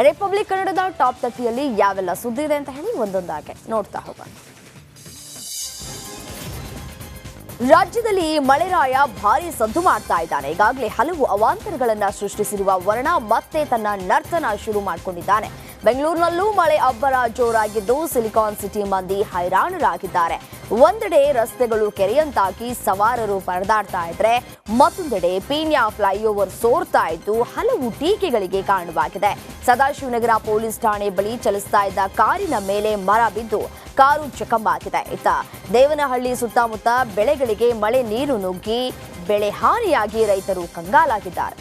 Republic ಕನ್ನಡದ top 30ಯಲ್ಲಿ ಯಾವೆಲ್ಲ ಸುದ್ದಿ ಇದೆ ಅಂತ ಹೇಳಿ ಒಂದೊಂದಾಗಿ ನೋಡ್ತಾ ಹೋಗೋಣ. ರಾಜ್ಯದಲ್ಲಿ ಮಳೆರಾಯ ಭಾರಿ ಸದ್ದು ಮಾಡ್ತಾ ಇದ್ದಾನೆ. ಈಗಾಗಲೇ ಹಲವು ಅವಾಂತರಗಳನ್ನ ಸೃಷ್ಟಿಸಿರುವ ವರುಣ ಮತ್ತೆ ತನ್ನ ನರ್ತನ ಶುರು ಮಾಡಿಕೊಂಡಿದ್ದಾನೆ. ಬೆಂಗಳೂರಿನಲ್ಲೂ ಮಳೆ ಅಬ್ಬರ ಜೋರಾಗಿದ್ದು ಸಿಲಿಕಾನ್ ಸಿಟಿ ಮಂದಿ ಹೈರಾಣರಾಗಿದ್ದಾರೆ. ಒಂದೆಡೆ ರಸ್ತೆಗಳು ಕೆರೆಯಂತಾಗಿ ಸವಾರರು ಪರದಾಡ್ತಾ ಇದ್ರೆ, ಮತ್ತೊಂದೆಡೆ ಪೀಣ್ಯ ಫ್ಲೈಓವರ್ ಸೋರ್ತಾ ಇದ್ದು ಹಲವು ಟೀಕೆಗಳಿಗೆ ಕಾರಣವಾಗಿದೆ. ಸದಾಶಿವನಗರ ಪೊಲೀಸ್ ಠಾಣೆ ಬಳಿ ಚಲಿಸ್ತಾ ಇದ್ದ ಕಾರಿನ ಮೇಲೆ ಮರ ಬಿದ್ದು ಕಾರು ಚಕಮಾಗಿದೆ. ಇತ್ತ ದೇವನಹಳ್ಳಿ ಸುತ್ತಮುತ್ತ ಬೆಳೆಗಳಿಗೆ ಮಳೆ ನೀರು ನುಗ್ಗಿ ಬೆಳೆ ಹಾನಿಯಾಗಿ ರೈತರು ಕಂಗಾಲಾಗಿದ್ದಾರೆ.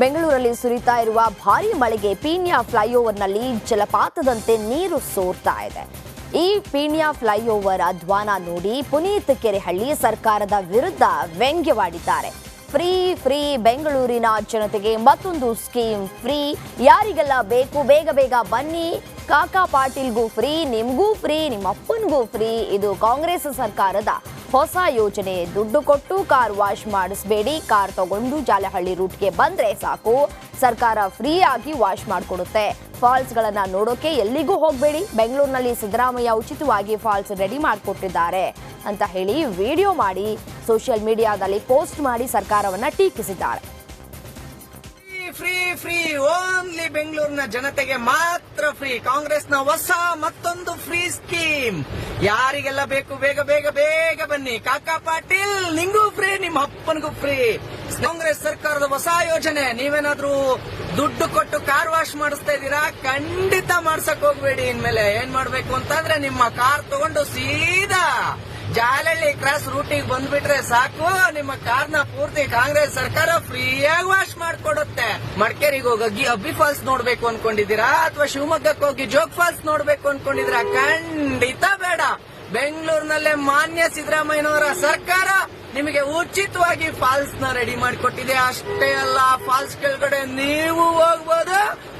ಬೆಂಗಳೂರಲ್ಲಿ ಸುರಿತಾ ಇರುವ ಭಾರೀ ಮಳೆಗೆ ಪೀಣ್ಯ ಫ್ಲೈಓವರ್ನಲ್ಲಿ ಜಲಪಾತದಂತೆ ನೀರು ಸೋರ್ತಾ ಇದೆ. ಈ ಪೀಣ್ಯ ಫ್ಲೈಓವರ್ ಅಧ್ವಾನ ನೋಡಿ ಪುನೀತ್ ಕೆರೆಹಳ್ಳಿ ಸರ್ಕಾರದ ವಿರುದ್ಧ ವ್ಯಂಗ್ಯವಾಡಿದ್ದಾರೆ. ಫ್ರೀ ಫ್ರೀ ಬೆಂಗಳೂರಿನ ಜನತೆಗೆ ಮತ್ತೊಂದು ಸ್ಕೀಮ್ ಫ್ರೀ, ಯಾರಿಗೆಲ್ಲ ಬೇಕು ಬೇಗ ಬೇಗ ಬನ್ನಿ, ಕಾಕಾ ಪಾಟೀಲ್ಗೂ ಫ್ರೀ, ನಿಮಗೂ ಫ್ರೀ, ನಿಮ್ಮ ಅಪ್ಪನಿಗೂ ಫ್ರೀ. ಇದು ಕಾಂಗ್ರೆಸ್ ಸರ್ಕಾರದ ಹೊಸ ಯೋಜನೆ. ದುಡ್ಡು ಕೊಟ್ಟು ಕಾರ್ ವಾಶ್ ಮಾಡಿಸಬೇಡಿ, ಕಾರ್ ತಗೊಂಡು ಜಾಲಹಳ್ಳಿ ರೂಟ್ಗೆ ಬಂದ್ರೆ ಸಾಕು, ಸರ್ಕಾರ ಫ್ರೀ ಆಗಿ ವಾಶ್ ಮಾಡಿಕೊಡುತ್ತೆ. ಫಾಲ್ಸ್ಗಳನ್ನ ನೋಡೋಕೆ ಎಲ್ಲಿಗೂ ಹೋಗಬೇಡಿ, ಬೆಂಗಳೂರಿನಲ್ಲಿ ಸಿದ್ದರಾಮಯ್ಯ ಉಚಿತವಾಗಿ ಫಾಲ್ಸ್ ರೆಡಿ ಮಾಡಿಕೊಟ್ಟಿದ್ದಾರೆ ಅಂತ ಹೇಳಿ ವಿಡಿಯೋ ಮಾಡಿ ಸೋಷಿಯಲ್ ಮೀಡಿಯಾದಲ್ಲಿ ಪೋಸ್ಟ್ ಮಾಡಿ ಸರ್ಕಾರವನ್ನ ಟೀಕಿಸಿದ್ದಾರೆ. ಫ್ರೀ ಫ್ರೀ ಓನ್ಲಿ ಬೆಂಗಳೂರಿನ ಜನತೆಗೆ ಮಾತ್ರ ಫ್ರೀ, ಕಾಂಗ್ರೆಸ್ನ ಹೊಸ ಮತ್ತೊಂದು ಫ್ರೀ ಸ್ಕೀಮ್. ಯಾರಿಗೆಲ್ಲ ಬೇಕು ಬೇಗ ಬೇಗ ಬೇಗ ಬನ್ನಿ, ಕಾಕಾ ಪಾಟೀಲ್ ನಿಂಗೂ ಫ್ರೀ, ನಿಮ್ಮ ಅಪ್ಪನಿಗೂ ಫ್ರೀ. ಕಾಂಗ್ರೆಸ್ ಸರ್ಕಾರದ ಹೊಸ ಯೋಜನೆ. ನೀವೇನಾದ್ರೂ ದುಡ್ಡು ಕೊಟ್ಟು ಕಾರ್ ವಾಶ್ ಮಾಡಿಸ್ತಾ ಇದ್ದೀರಾ, ಖಂಡಿತ ಮಾಡ್ಸಕ್ ಹೋಗ್ಬೇಡಿ. ಇನ್ಮೇಲೆ ಏನ್ ಮಾಡ್ಬೇಕು ಅಂತಂದ್ರೆ ನಿಮ್ಮ ಕಾರ್ ತಗೊಂಡು ಸೀದಾ ಜಾಲಹಳ್ಳಿ ಕ್ರಾಸ್ ರೂಟಿಗೆ ಬಂದ್ಬಿಟ್ರೆ ಸಾಕು, ನಿಮ್ಮ ಕಾರ್ನ ಪೂರ್ತಿ ಕಾಂಗ್ರೆಸ್ ಸರ್ಕಾರ ಫ್ರೀಯಾಗಿ ವಾಶ್ ಮಾಡ್ಕೊಡುತ್ತೆ. ಮಡಿಕೇರಿಗೆ ಹೋಗಿ ಅಬ್ಬಿ ಫಾಲ್ಸ್ ನೋಡ್ಬೇಕು ಅನ್ಕೊಂಡಿದ್ದೀರಾ, ಅಥವಾ ಶಿವಮೊಗ್ಗಕ್ಕೆ ಹೋಗಿ ಜೋಗ್ ಫಾಲ್ಸ್ ನೋಡ್ಬೇಕು ಅನ್ಕೊಂಡಿದ್ದೀರಾ? ಖಂಡಿತ ಬೇಡ. ಬೆಂಗಳೂರಿನಲ್ಲೇ ಮಾನ್ಯ ಸಿದ್ದರಾಮಯ್ಯನವರ ಸರ್ಕಾರ ನಿಮಗೆ ಉಚಿತವಾಗಿ ಫಾಲ್ಸ್ ನ ರೆಡಿ ಮಾಡಿಕೊಟ್ಟಿದೆ. ಅಷ್ಟೇ ಅಲ್ಲ, ಫಾಲ್ಸ್ ಕೆಳಗಡೆ ನೀವು ಹೋಗ್ಬೋದು,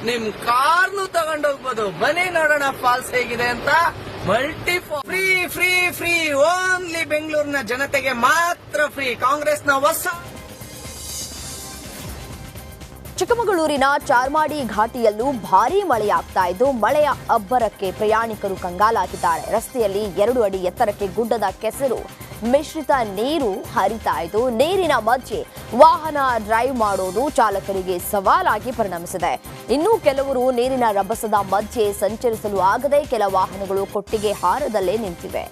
ನಿಮ್ ಕಾರ್ನು ತಗೊಂಡೋಗ್ಬೋದು. ಬನ್ನಿ ನೋಡೋಣ ಫಾಲ್ಸ್ ಹೇಗಿದೆ ಅಂತ. Multi free free free only ಬೆಂಗಳೂರಿನ ಜನತೆಗೆ ಮಾತ್ರ ಫ್ರೀ, ಕಾಂಗ್ರೆಸ್ನ ಹೊಸ. ಚಿಕ್ಕಮಗಳೂರಿನ ಚಾರ್ಮಾಡಿ ಘಾಟಿಯಲ್ಲೂ ಭಾರೀ ಮಳೆಯಾಗ್ತಾ ಇದ್ದು ಮಳೆಯ ಅಬ್ಬರಕ್ಕೆ ಪ್ರಯಾಣಿಕರು ಕಂಗಾಲಾಗಿದ್ದಾರೆ. ರಸ್ತೆಯಲ್ಲಿ 2 ಅಡಿ ಎತ್ತರಕ್ಕೆ ಗುಡ್ಡದ ಕೆಸರು ಮಿಶ್ರಿತ ನೀರು ಹರಿತಾ ಇದ್ದು ನೀರಿನ ಮಧ್ಯೆ ವಾಹನ ಡ್ರೈವ್ ಮಾಡೋದು ಚಾಲಕರಿಗೆ ಸವಾಲಾಗಿ ಪರಿಣಮಿಸಿದೆ. ಇನ್ನು ಕೆಲವರು ನೀರಿನ ರಭಸದ ಮಧ್ಯೆ ಸಂಚರಿಸಲು ಆಗದೆ ಕೆಲ ವಾಹನಗಳು ಕೊಟ್ಟಿಗೆ ಹಾರದಲ್ಲೇ ನಿಂತಿವೆ.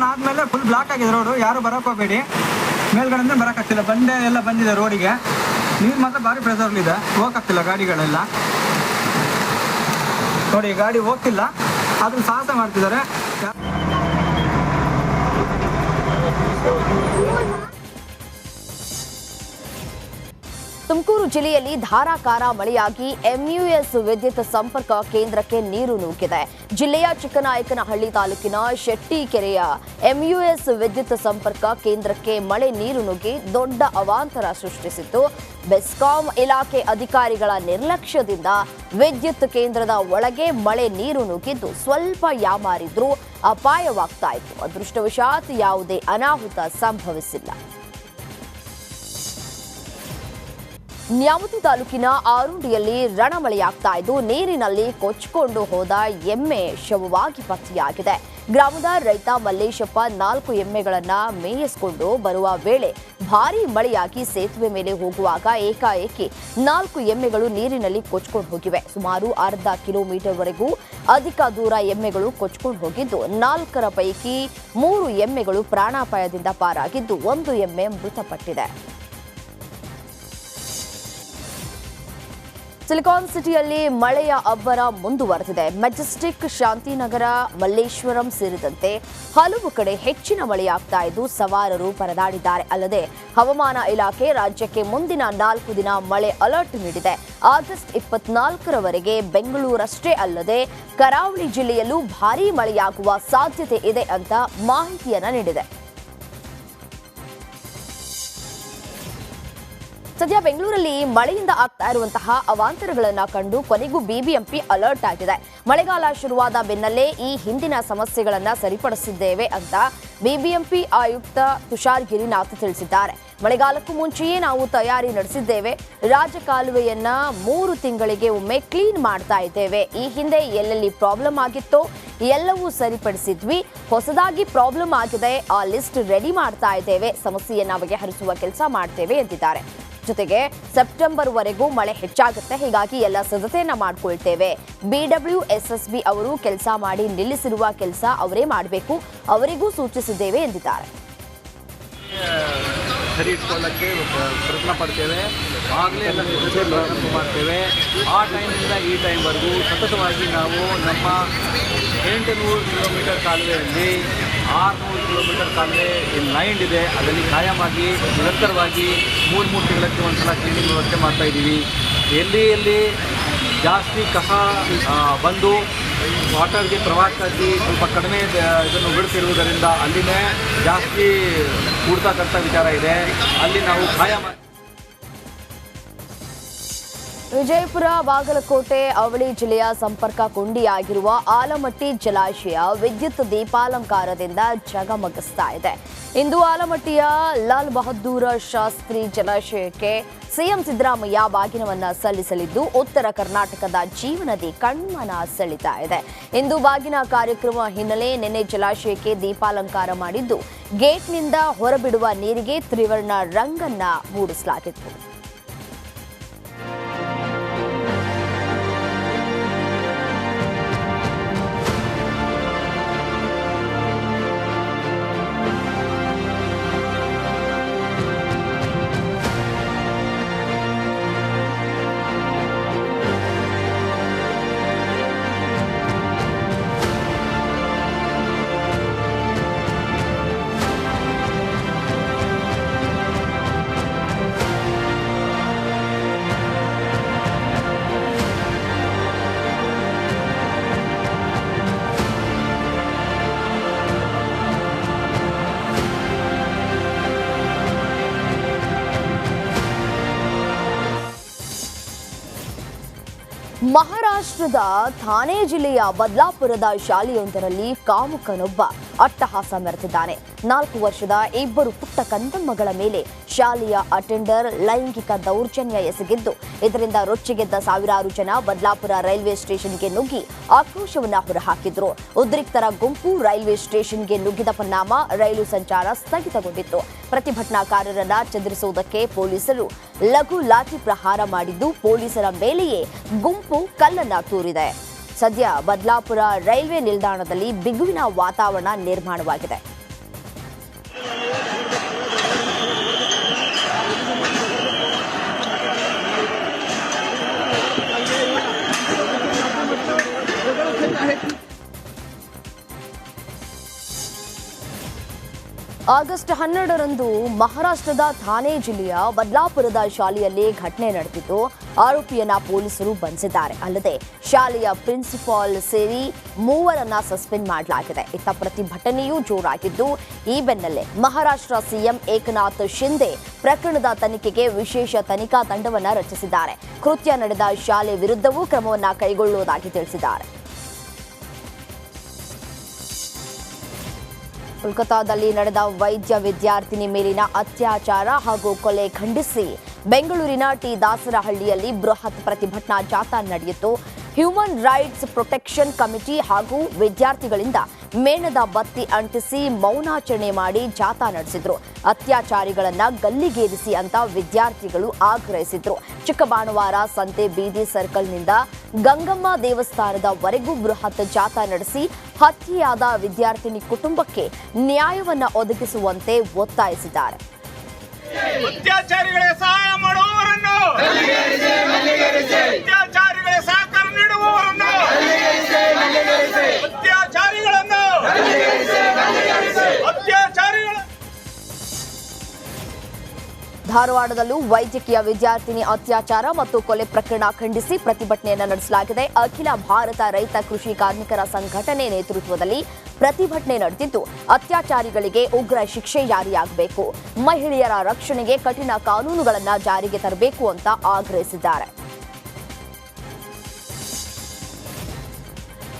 ಆದ್ಮೇಲೆ ಫುಲ್ ಬ್ಲಾಕ್ ಆಗಿದೆ ರೋಡು, ಯಾರು ಬರಕ್ ಹೋಗಬೇಡಿ. ಮೇಲ್ಗಡೆಯಿಂದ ಬರಕ್ ಆಗ್ತಿಲ್ಲ, ಬಂಡೆ ಎಲ್ಲ ಬಂದಿದೆ ರೋಡಿಗೆ. ನೀರು ಮಾತ್ರ ಭಾರಿ ಪ್ರೆಸರ್ ಇದೆ, ಹೋಗಕ್ಕಾಗ್ತಿಲ್ಲ ಗಾಡಿಗಳೆಲ್ಲ. ನೋಡಿ ಗಾಡಿ ಹೋಗ್ತಿಲ್ಲ, ಆದ್ರೂ ಸಾಹಸ ಮಾಡ್ತಿದ್ದಾರೆ. ತುಮಕೂರು ಜಿಲ್ಲೆಯಲ್ಲಿ ಧಾರಾಕಾರ ಮಳೆಯಾಗಿ ಎಂಯುಎಸ್ ವಿದ್ಯುತ್ ಸಂಪರ್ಕ ಕೇಂದ್ರಕ್ಕೆ ನೀರು ನುಗ್ಗಿದೆ. ಜಿಲ್ಲೆಯ ಚಿಕ್ಕನಾಯಕನಹಳ್ಳಿ ತಾಲೂಕಿನ ಶೆಟ್ಟಿಕೆರೆಯ ಎಂಯುಎಸ್ ವಿದ್ಯುತ್ ಸಂಪರ್ಕ ಕೇಂದ್ರಕ್ಕೆ ಮಳೆ ನೀರು ನುಗ್ಗಿ ದೊಡ್ಡ ಅವಾಂತರ ಸೃಷ್ಟಿಸಿತ್ತು. ಬೆಸ್ಕಾಂ ಇಲಾಖೆ ಅಧಿಕಾರಿಗಳ ನಿರ್ಲಕ್ಷ್ಯದಿಂದ ವಿದ್ಯುತ್ ಕೇಂದ್ರದ ಒಳಗೆ ಮಳೆ ನೀರು ನುಗ್ಗಿದ್ದು ಸ್ವಲ್ಪ ಯಾಮಾರಿದ್ರೂ ಅಪಾಯವಾಗ್ತಾ ಇತ್ತು. ಅದೃಷ್ಟವಶಾತ್ ಯಾವುದೇ ಅನಾಹುತ ಸಂಭವಿಸಿಲ್ಲ. ನ್ಯಾಮತಿ ತಾಲೂಕಿನ ಆರುಂಡಿಯಲ್ಲಿ ರಣಮಳೆಯಾಗ್ತಾ ಇದ್ದು ನೀರಿನಲ್ಲಿ ಕೊಚ್ಚಿಕೊಂಡು ಹೋದ ಎಮ್ಮೆ ಶವವಾಗಿ ಪತ್ತೆಯಾಗಿದೆ. ಗ್ರಾಮದ ರೈತ ಮಲ್ಲೇಶಪ್ಪ 4 ಎಮ್ಮೆಗಳನ್ನ ಮೇಯಿಸಿಕೊಂಡು ಬರುವ ವೇಳೆ ಭಾರೀ ಮಳೆಯಾಗಿ ಸೇತುವೆ ಮೇಲೆ ಹೋಗುವಾಗ ಏಕಾಏಕಿ 4 ಎಮ್ಮೆಗಳು ನೀರಿನಲ್ಲಿ ಕೊಚ್ಚಿಕೊಂಡು ಹೋಗಿವೆ. ಸುಮಾರು ಅರ್ಧ ಕಿಲೋಮೀಟರ್ವರೆಗೂ ಅಧಿಕ ದೂರ ಎಮ್ಮೆಗಳು ಕೊಚ್ಚಿಕೊಂಡು ಹೋಗಿದ್ದು 4ರ ಪೈಕಿ 3 ಎಮ್ಮೆಗಳು ಪ್ರಾಣಾಪಾಯದಿಂದ ಪಾರಾಗಿದ್ದು 1 ಎಮ್ಮೆ ಮೃತಪಟ್ಟಿದೆ. ಸಿಲಿಕಾನ್ ಸಿಟಿಯಲ್ಲಿ ಮಳೆಯ ಅಬ್ಬರ ಮುಂದುವರೆದಿದೆ. ಮೆಜೆಸ್ಟಿಕ್, ಶಾಂತಿನಗರ, ಮಲ್ಲೇಶ್ವರಂ ಸೇರಿದಂತೆ ಹಲವು ಕಡೆ ಹೆಚ್ಚಿನ ಮಳೆಯಾಗ್ತಾ ಇದ್ದು ಸವಾರರು ಪರದಾಡಿದ್ದಾರೆ. ಅಲ್ಲದೆ ಹವಾಮಾನ ಇಲಾಖೆ ರಾಜ್ಯಕ್ಕೆ ಮುಂದಿನ 4 ದಿನ ಮಳೆ ಅಲರ್ಟ್ ನೀಡಿದೆ. ಆಗಸ್ಟ್ 24ರವರೆಗೆ ಬೆಂಗಳೂರಷ್ಟೇ ಅಲ್ಲದೆ ಕರಾವಳಿ ಜಿಲ್ಲೆಯಲ್ಲೂ ಭಾರೀ ಮಳೆಯಾಗುವ ಸಾಧ್ಯತೆ ಇದೆ ಅಂತ ಮಾಹಿತಿಯನ್ನ ನೀಡಿದೆ. ಸದ್ಯ ಬೆಂಗಳೂರಲ್ಲಿ ಮಳೆಯಿಂದ ಆಗ್ತಾ ಇರುವಂತಹ ಅವಾಂತರಗಳನ್ನ ಕಂಡು ಕೊನೆಗೂ ಬಿಬಿಎಂಪಿ ಅಲರ್ಟ್ ಆಗಿದೆ. ಮಳೆಗಾಲ ಶುರುವಾದ ಬೆನ್ನಲ್ಲೇ ಈ ಹಿಂದಿನ ಸಮಸ್ಯೆಗಳನ್ನ ಸರಿಪಡಿಸಿದ್ದೇವೆ ಅಂತ ಬಿಬಿಎಂಪಿ ಆಯುಕ್ತ ತುಷಾರ್ ಗಿರಿನಾಥ್ ತಿಳಿಸಿದ್ದಾರೆ. ಮಳೆಗಾಲಕ್ಕೂ ಮುಂಚೆಯೇ ನಾವು ತಯಾರಿ ನಡೆಸಿದ್ದೇವೆ. ರಾಜಕಾಲುವೆಯನ್ನ 3 ತಿಂಗಳಿಗೆ ಒಮ್ಮೆ ಕ್ಲೀನ್ ಮಾಡ್ತಾ ಇದ್ದೇವೆ. ಈ ಹಿಂದೆ ಎಲ್ಲೆಲ್ಲಿ ಪ್ರಾಬ್ಲಮ್ ಆಗಿತ್ತೋ ಎಲ್ಲವೂ ಸರಿಪಡಿಸಿದ್ವಿ. ಹೊಸದಾಗಿ ಪ್ರಾಬ್ಲಮ್ ಆಗಿದೆ, ಆ ಲಿಸ್ಟ್ ರೆಡಿ ಮಾಡ್ತಾ ಇದ್ದೇವೆ. ಸಮಸ್ಯೆಯನ್ನ ಬಗೆಹರಿಸುವ ಕೆಲಸ ಮಾಡ್ತೇವೆ ಎಂದಿದ್ದಾರೆ. ಜೊತೆಗೆ ಸೆಪ್ಟೆಂಬರ್ ವರೆಗೂ ಮಳೆ ಹೆಚ್ಚಾಗುತ್ತೆ, ಹೀಗಾಗಿ ಎಲ್ಲ ಸಿದ್ಧತೆಯನ್ನ ಮಾಡ್ಕೊಳ್ತೇವೆ. BWSSB ಅವರು ಕೆಲಸ ಮಾಡಿ ನಿಲ್ಲಿಸಿರುವ ಕೆಲಸ ಅವರೇ ಮಾಡಬೇಕು, ಅವರಿಗೂ ಸೂಚಿಸಿದ್ದೇವೆ ಎಂದಿದ್ದಾರೆ. ಸರಿ ಇಟ್ಕೊಳ್ಳೋಕ್ಕೆ ಪ್ರಯತ್ನ ಪಡ್ತೇವೆ. ಆಗಲೇ ಎಲ್ಲ ಸಿದ್ಧತೆ ಪ್ರಾರಂಭ ಮಾಡ್ತೇವೆ. ಆ ಟೈಮಿಂದ ಈ ಟೈಮ್ವರೆಗೂ ಸತತವಾಗಿ ನಾವು ನಮ್ಮ 800 ಕಿಲೋಮೀಟರ್ ಕಾಲುವೆಯಲ್ಲಿ 600 ಕಿಲೋಮೀಟರ್ ಕಾಲುವೆ ಲೈನ್ ಇದೆ, ಅದರಲ್ಲಿ ಕಾಯಮಾಗಿ ನಿರಂತರವಾಗಿ 3 ತಿಂಗಳಿಗೆ ಒಂದ್ಸಲ ಕ್ಲೀನಿಂಗ್ ವ್ಯವಸ್ಥೆ ಮಾಡ್ತಾಯಿದ್ದೀವಿ. ಎಲ್ಲಿ ಜಾಸ್ತಿ ಕಸ ಬಂದು ವಾಟರ್ಗೆ ಪ್ರವಾಹಕ್ಕಾಗಿ ಸ್ವಲ್ಪ ಕಡಿಮೆ ಇದನ್ನು ಬಿಡುತ್ತಿರುವುದರಿಂದ ಅಲ್ಲಿನೇ ಜಾಸ್ತಿ ಕೂಡ್ತಕ್ಕಂಥ ವಿಚಾರ ಇದೆ. ಅಲ್ಲಿ ನಾವು ಕಾಯಮಾಗಿ ವಿಜಯಪುರ, ಬಾಗಲಕೋಟೆ, ಅವಳಿ ಜಿಲ್ಲೆಯ ಸಂಪರ್ಕ ಕೊಂಡಿಯಾಗಿರುವ ಆಲಮಟ್ಟಿ ಜಲಾಶಯ ವಿದ್ಯುತ್ ದೀಪಾಲಂಕಾರದಿಂದ ಝಗಮಗಿಸ್ತಾ ಇದೆ. ಇಂದು ಆಲಮಟ್ಟಿಯ ಲಾಲ್ ಬಹದ್ದೂರ ಶಾಸ್ತ್ರಿ ಜಲಾಶಯಕ್ಕೆ ಸಿಎಂ ಸಿದ್ದರಾಮಯ್ಯ ಬಾಗಿನವನ್ನ ಸಲ್ಲಿಸಲಿದ್ದು ಉತ್ತರ ಕರ್ನಾಟಕದ ಜೀವನದಿ ಕಣ್ಮನ ಸೆಳೀತಾ ಇದೆ. ಇಂದು ಬಾಗಿನ ಕಾರ್ಯಕ್ರಮ ಹಿನ್ನೆಲೆ ನಿನ್ನೆ ಜಲಾಶಯಕ್ಕೆ ದೀಪಾಲಂಕಾರ ಮಾಡಿದ್ದು ಗೇಟ್ನಿಂದ ಹೊರಬಿಡುವ ನೀರಿಗೆ ತ್ರಿವರ್ಣ ರಂಗನ್ನ ಮೂಡಿಸಲಾಗಿತ್ತು. ಮಹಾರಾಷ್ಟ್ರದ ಥಾಣೆ ಜಿಲ್ಲೆಯ ಬದಲಾಪುರದ ಶಾಲೆಯೊಂದರಲ್ಲಿ ಕಾಮುಕನೊಬ್ಬ ಅಟ್ಟಹಾಸ ಮೆರೆದಿದ್ದಾನೆ. 4 ವರ್ಷದ 2 ಪುಟ್ಟ ಕಂದಮ್ಮಗಳ ಮೇಲೆ ಶಾಲೆಯ ಅಟೆಂಡರ್ ಲೈಂಗಿಕ ದೌರ್ಜನ್ಯ ಎಸಗಿದ್ದು, ಇದರಿಂದ ರೊಚ್ಚಿಗೆದ್ದ ಸಾವಿರಾರು ಜನ ಬದಲಾಪುರ ರೈಲ್ವೆ ಸ್ಟೇಷನ್ಗೆ ನುಗ್ಗಿ ಆಕ್ರೋಶವನ್ನ ಹೊರಹಾಕಿದ್ರು. ಉದ್ರಿಕ್ತರ ಗುಂಪು ರೈಲ್ವೆ ಸ್ಟೇಷನ್ಗೆ ನುಗ್ಗಿದ ಪರಿಣಾಮ ರೈಲು ಸಂಚಾರ ಸ್ಥಗಿತಗೊಂಡಿತ್ತು. ಪ್ರತಿಭಟನಾಕಾರರನ್ನ ಚದುರಿಸುವುದಕ್ಕೆ ಪೊಲೀಸರು ಲಘು ಲಾಠಿ ಪ್ರಹಾರ ಮಾಡಿದ್ದು, ಪೊಲೀಸರ ಮೇಲೆಯೇ ಗುಂಪು ಕಲ್ಲನ್ನ ತೂರಿದೆ. ಸದ್ಯ ಬದಲಾಪುರ ರೈಲ್ವೆ ನಿಲ್ದಾಣದಲ್ಲಿ ಬಿಗುವಿನ ವಾತಾವರಣ ನಿರ್ಮಾಣವಾಗಿದೆ. ಆಗಸ್ಟ್ 12ರಂದು ಮಹಾರಾಷ್ಟ್ರದ ಥಾಣೆ ಜಿಲ್ಲೆಯ ಬದಲಾಪುರದ ಶಾಲೆಯಲ್ಲಿ ಘಟನೆ ನಡೆದಿದ್ದು, ಆರೋಪಿಯನ್ನ ಪೊಲೀಸರು ಬಂಧಿಸಿದ್ದಾರೆ. ಅಲ್ಲದೆ ಶಾಲೆಯ ಪ್ರಿನ್ಸಿಪಾಲ್ ಸೇರಿ 3 ಸಸ್ಪೆಂಡ್ ಮಾಡಲಾಗಿದೆ. ಇತ್ತ ಪ್ರತಿಭಟನೆಯೂ ಜೋರಾಗಿದ್ದು, ಈ ಬೆನ್ನಲ್ಲೇ ಮಹಾರಾಷ್ಟ್ರ ಸಿಎಂ ಏಕನಾಥ್ ಶಿಂದೆ ಪ್ರಕರಣದ ತನಿಖೆಗೆ ವಿಶೇಷ ತನಿಖಾ ತಂಡವನ್ನ ರಚಿಸಿದ್ದಾರೆ. ಕೃತ್ಯ ನಡೆದ ಶಾಲೆ ವಿರುದ್ಧವೂ ಕ್ರಮವನ್ನ ಕೈಗೊಳ್ಳುವುದಾಗಿ ತಿಳಿಸಿದ್ದಾರೆ. ಕೋಲ್ಕತಾದಲ್ಲಿ ನಡೆದ ವೈದ್ಯ ವಿದ್ಯಾರ್ಥಿನಿ ಮೇಲಿನ ಅತ್ಯಾಚಾರ ಹಾಗೂ ಕೊಲೆ ಖಂಡಿಸಿ ಬೆಂಗಳೂರಿನ ಟಿ ದಾಸರಹಳ್ಳಿಯಲ್ಲಿ ಬೃಹತ್ ಪ್ರತಿಭಟನಾ ಜಾಥಾ ನಡೆಯಿತು. ಹ್ಯೂಮನ್ ರೈಟ್ಸ್ ಪ್ರೊಟೆಕ್ಷನ್ ಕಮಿಟಿ ಹಾಗೂ ವಿದ್ಯಾರ್ಥಿಗಳಿಂದ ಮೇಣದ ಬತ್ತಿ ಅಂಟಿಸಿ ಮೌನಾಚರಣೆ ಮಾಡಿ ಜಾಥಾ ನಡೆಸಿದ್ರು. ಅತ್ಯಾಚಾರಿಗಳನ್ನ ಗಲ್ಲಿಗೇರಿಸಿ ಅಂತ ವಿದ್ಯಾರ್ಥಿಗಳು ಆಗ್ರಹಿಸಿದ್ರು. ಚಿಕ್ಕಬಾಣವಾರ ಸಂತೆ ಬೀದಿ ಸರ್ಕಲ್ನಿಂದ ಗಂಗಮ್ಮ ದೇವಸ್ಥಾನದವರೆಗೂ ಬೃಹತ್ ಜಾಥಾ ನಡೆಸಿ ಹತ್ಯೆಯಾದ ವಿದ್ಯಾರ್ಥಿನಿ ಕುಟುಂಬಕ್ಕೆ ನ್ಯಾಯವನ್ನ ಒದಗಿಸುವಂತೆ ಒತ್ತಾಯಿಸಿದ್ದಾರೆ. ಅತ್ಯಾಚಾರಿಗಳಿಗೆ ಸಹಾಯ ಮಾಡುವವರನ್ನು ಧಾರವಾಡದಲ್ಲೂ ವೈದ್ಯಕೀಯ ವಿದ್ಯಾರ್ಥಿನಿ ಅತ್ಯಾಚಾರ ಮತ್ತು ಕೊಲೆ ಪ್ರಕರಣ ಖಂಡಿಸಿ ಪ್ರತಿಭಟನೆಯನ್ನು ನಡೆಸಲಾಗಿದೆ. ಅಖಿಲ ಭಾರತ ರೈತ ಕೃಷಿ ಕಾರ್ಮಿಕರ ಸಂಘಟನೆ ನೇತೃತ್ವದಲ್ಲಿ ಪ್ರತಿಭಟನೆ ನಡೆದಿದ್ದು, ಅತ್ಯಾಚಾರಿಗಳಿಗೆ ಉಗ್ರ ಶಿಕ್ಷೆ ಜಾರಿಯಾಗಬೇಕು, ಮಹಿಳೆಯರ ರಕ್ಷಣೆಗೆ ಕಠಿಣ ಕಾನೂನುಗಳನ್ನು ಜಾರಿಗೆ ತರಬೇಕು ಅಂತ ಆಗ್ರಹಿಸಿದ್ದಾರೆ.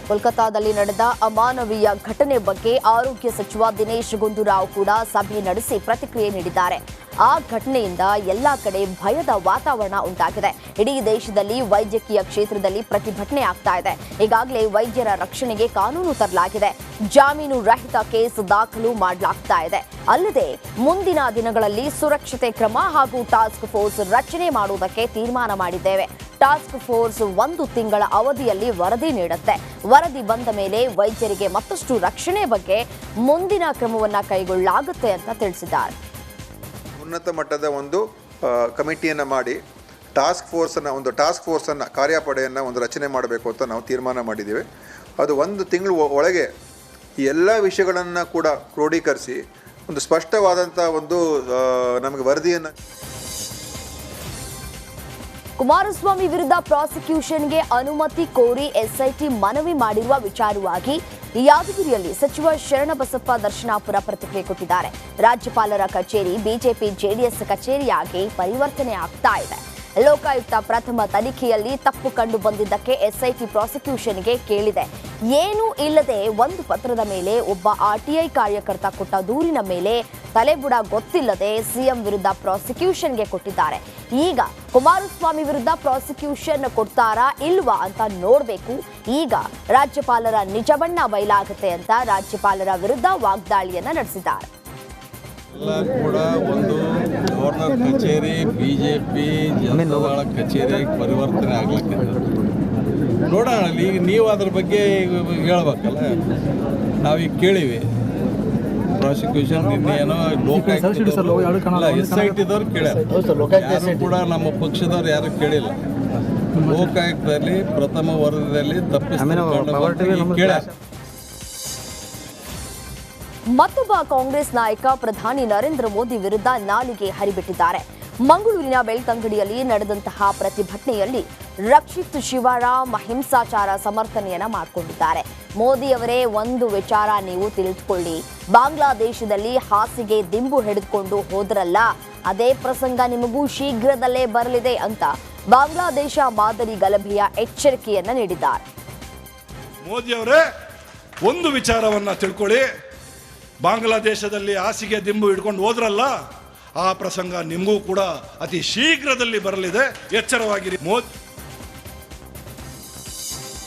ಕೋಲ್ಕತ್ತಾದಲ್ಲಿ ನಡೆದ ಅಮಾನವೀಯ ಘಟನೆ ಬಗ್ಗೆ ಆರೋಗ್ಯ ಸಚಿವ ದಿನೇಶ್ ಗುಂಡೂರಾವ್ ಕೂಡ ಸಭೆ ನಡೆಸಿ ಪ್ರತಿಕ್ರಿಯೆ ನೀಡಿದ್ದಾರೆ. ಆ ಘಟನೆಯಿಂದ ಎಲ್ಲಾ ಕಡೆ ಭಯದ ವಾತಾವರಣ ಉಂಟಾಗಿದೆ. ಇಡೀ ದೇಶದಲ್ಲಿ ವೈದ್ಯಕೀಯ ಕ್ಷೇತ್ರದಲ್ಲಿ ಪ್ರತಿಭಟನೆ ಆಗ್ತಾ ಇದೆ. ಈಗಾಗಲೇ ವೈದ್ಯರ ರಕ್ಷಣೆಗೆ ಕಾನೂನು ತರಲಾಗಿದೆ. ಜಾಮೀನು ರಹಿತ ಕೇಸ್ ದಾಖಲು ಮಾಡಲಾಗ್ತಾ ಇದೆ. ಅಲ್ಲದೆ ಮುಂದಿನ ದಿನಗಳಲ್ಲಿ ಸುರಕ್ಷತೆ ಕ್ರಮ ಹಾಗೂ ಟಾಸ್ಕ್ ಫೋರ್ಸ್ ರಚನೆ ಮಾಡುವುದಕ್ಕೆ ತೀರ್ಮಾನ ಮಾಡಿದ್ದೇವೆ. ಟಾಸ್ಕ್ ಫೋರ್ಸ್ 1 ತಿಂಗಳ ಅವಧಿಯಲ್ಲಿ ವರದಿ ನೀಡುತ್ತೆ. ವರದಿ ಬಂದ ಮೇಲೆ ವೈದ್ಯರಿಗೆ ಮತ್ತಷ್ಟು ರಕ್ಷಣೆ ಬಗ್ಗೆ ಮುಂದಿನ ಕ್ರಮವನ್ನು ಕೈಗೊಳ್ಳಲಾಗುತ್ತೆ ಅಂತ ತಿಳಿಸಿದ್ದಾರೆ. ಉನ್ನತ ಮಟ್ಟದ ಒಂದು ಕಮಿಟಿಯನ್ನು ಮಾಡಿ ಟಾಸ್ಕ್ ಫೋರ್ಸನ್ನು ಕಾರ್ಯಪಡೆಯನ್ನು ಒಂದು ರಚನೆ ಮಾಡಬೇಕು ಅಂತ ನಾವು ತೀರ್ಮಾನ ಮಾಡಿದ್ದೀವಿ. ಅದು 1 ತಿಂಗಳ ಒಳಗೆ ಈ ಎಲ್ಲ ವಿಷಯಗಳನ್ನು ಕೂಡ ಕ್ರೋಢೀಕರಿಸಿ ಒಂದು ಸ್ಪಷ್ಟವಾದಂಥ ಒಂದು ನಮಗೆ ವರದಿಯನ್ನು. ಕುಮಾರಸ್ವಾಮಿ ವಿರುದ್ಧ ಪ್ರಾಸಿಕ್ಯೂಷನ್ಗೆ ಅನುಮತಿ ಕೋರಿ ಎಸ್ಐಟಿ ಮನವಿ ಮಾಡಿರುವ ವಿಚಾರವಾಗಿ ಯಾದಗಿರಿಯಲ್ಲಿ ಸಚಿವ ಶರಣಬಸಪ್ಪ ದರ್ಶನಾಪುರ ಪ್ರತಿಕ್ರಿಯೆ ಕೊಟ್ಟಿದ್ದಾರೆ. ರಾಜ್ಯಪಾಲರ ಕಚೇರಿ ಬಿಜೆಪಿ ಜೆಡಿಎಸ್ ಕಚೇರಿಯಾಗಿ ಪರಿವರ್ತನೆ ಆಗ್ತಾ ಇದೆ. ಲೋಕಾಯುಕ್ತ ಪ್ರಥಮ ತನಿಖೆಯಲ್ಲಿ ತಪ್ಪು ಕಂಡು ಬಂದಿದ್ದಕ್ಕೆ ಎಸ್ಐಟಿ ಪ್ರಾಸಿಕ್ಯೂಷನ್ಗೆ ಕೇಳಿದೆ. ಏನೂ ಇಲ್ಲದೆ ಒಂದು ಪತ್ರದ ಮೇಲೆ ಒಬ್ಬ ಆರ್ಟಿಐ ಕಾರ್ಯಕರ್ತ ಕೊಟ್ಟ ದೂರಿನ ಮೇಲೆ ತಲೆಬುಡ ಗೊತ್ತಿಲ್ಲದೆ ಸಿಎಂ ವಿರುದ್ಧ ಪ್ರಾಸಿಕ್ಯೂಷನ್ಗೆ ಕೊಟ್ಟಿದ್ದಾರೆ. ಈಗ ಕುಮಾರಸ್ವಾಮಿ ವಿರುದ್ಧ ಪ್ರಾಸಿಕ್ಯೂಷನ್ ಕೊಡ್ತಾರಾ ಇಲ್ವಾ ಅಂತ ನೋಡಬೇಕು. ಈಗ ರಾಜ್ಯಪಾಲರ ನಿಜ ಬಣ್ಣ ಬಯಲಾಗುತ್ತೆ ಅಂತ ರಾಜ್ಯಪಾಲರ ವಿರುದ್ಧ ವಾಗ್ದಾಳಿಯನ್ನ ನಡೆಸಿದ್ದಾರೆ. ಎಲ್ಲ ಕೂಡ ಒಂದು ಗವರ್ನರ್ ಕಚೇರಿ ಬಿಜೆಪಿ ಜನತಾದಳ ಕಚೇರಿ ಪರಿವರ್ತನೆ ಆಗ್ಲಕ್ಕಿದೆ. ನೋಡೋಣ, ಈಗ ನೀವು ಅದ್ರ ಬಗ್ಗೆ ಹೇಳ್ಬೇಕಲ್ಲ. ನಾವೀಗ ಕೇಳಿವಿ ಪ್ರಾಸಿಕ್ಯೂಷನ್ ನಿನ್ನೇನೋ ಲೋಕಾಯುಕ್ತ SITದವ್ರು ಕೇಳ್ಯಾರ. ಯಾರು ಕೂಡ ನಮ್ಮ ಪಕ್ಷದವ್ರು ಯಾರು ಕೇಳಿಲ್ಲ. ಲೋಕಾಯುಕ್ತದಲ್ಲಿ ಪ್ರಥಮ ವರದಿಯಲ್ಲಿ ತಪ್ಪಿಸಿ ಕೇಳ್ಯಾರ. ಮತ್ತೊಬ್ಬ ಕಾಂಗ್ರೆಸ್ ನಾಯಕ ಪ್ರಧಾನಿ ನರೇಂದ್ರ ಮೋದಿ ವಿರುದ್ಧ ನಾಲಿಗೆ ಹರಿಬಿಟ್ಟಿದ್ದಾರೆ. ಮಂಗಳೂರಿನ ಬೆಳ್ತಂಗಡಿಯಲ್ಲಿ ನಡೆದಂತಹ ಪ್ರತಿಭಟನೆಯಲ್ಲಿ ರಕ್ಷಿತ್ ಶಿವರಾಮ್ ಹಿಂಸಾಚಾರ ಸಮರ್ಥನೆಯನ್ನ ಮಾಡಿಕೊಂಡಿದ್ದಾರೆ. ಮೋದಿಯವರೇ, ಒಂದು ವಿಚಾರ ನೀವು ತಿಳಿದುಕೊಳ್ಳಿ, ಬಾಂಗ್ಲಾದೇಶದಲ್ಲಿ ಹಾಸಿಗೆ ದಿಂಬು ಹಿಡಿದುಕೊಂಡು ಹೋದ್ರಲ್ಲ, ಅದೇ ಪ್ರಸಂಗ ನಿಮಗೂ ಶೀಘ್ರದಲ್ಲೇ ಬರಲಿದೆ ಅಂತ ಬಾಂಗ್ಲಾದೇಶ ಮಾದರಿ ಗಲಭೆಯ ಎಚ್ಚರಿಕೆಯನ್ನ ನೀಡಿದ್ದಾರೆ. ಮೋದಿಯವರೇ, ಒಂದು ವಿಚಾರವನ್ನ ತಿಳ್ಕೊಳ್ಳಿ, ಬಾಂಗ್ಲಾದೇಶದಲ್ಲಿ ಹಾಸಿಗೆ ದಿಂಬು ಹಿಡ್ಕೊಂಡು ಹೋದ್ರಲ್ಲ, ಆ ಪ್ರಸಂಗ ನಿಮಗೂ ಕೂಡ ಅತಿ ಶೀಘ್ರದಲ್ಲಿ ಬರಲಿದೆ, ಎಚ್ಚರವಾಗಿರಿ.